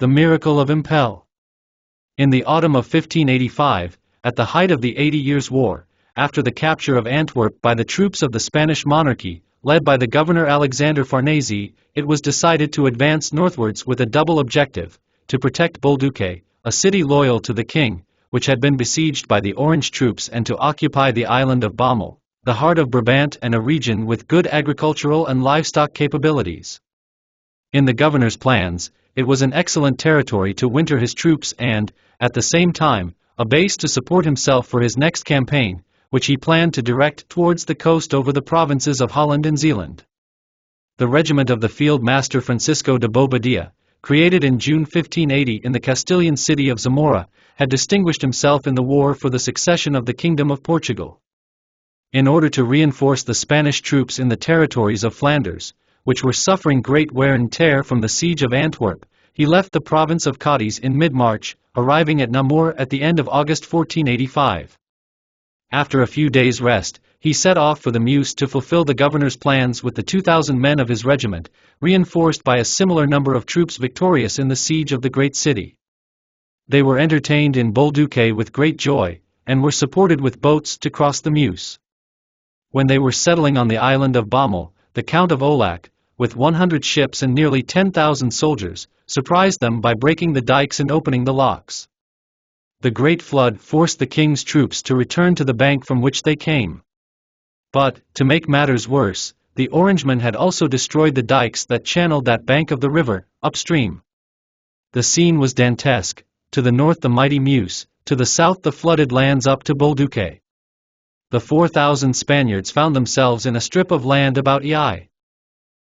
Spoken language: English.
The Miracle of Empel. In the autumn of 1585, at the height of the 80 Years' War, after the capture of Antwerp by the troops of the Spanish monarchy, led by the governor Alexander Farnese, it was decided to advance northwards with a double objective: to protect Bolduque, a city loyal to the king, which had been besieged by the Orange troops, and to occupy the island of Bommel, the heart of Brabant and a region with good agricultural and livestock capabilities. In the governor's plans, it was an excellent territory to winter his troops and, at the same time, a base to support himself for his next campaign, which he planned to direct towards the coast over the provinces of Holland and Zeeland. The regiment of the Field Master Francisco de Bobadilla, created in June 1580 in the Castilian city of Zamora, had distinguished himself in the war for the succession of the Kingdom of Portugal. In order to reinforce the Spanish troops in the territories of Flanders, which were suffering great wear and tear from the siege of Antwerp, he left the province of Cadiz in mid-March, arriving at Namur at the end of August 1485. After a few days' rest, he set off for the Meuse to fulfill the governor's plans with the 2,000 men of his regiment, reinforced by a similar number of troops victorious in the siege of the great city. They were entertained in Bolduque with great joy, and were supported with boats to cross the Meuse. When they were settling on the island of Bommel, the Count of Olac, with 100 ships and nearly 10,000 soldiers, surprised them by breaking the dikes and opening the locks. The great flood forced the king's troops to return to the bank from which they came. But, to make matters worse, the Orangemen had also destroyed the dikes that channeled that bank of the river, upstream. The scene was dantesque: to the north the mighty Meuse, to the south the flooded lands up to Bolduque. The 4,000 Spaniards found themselves in a strip of land about Ai.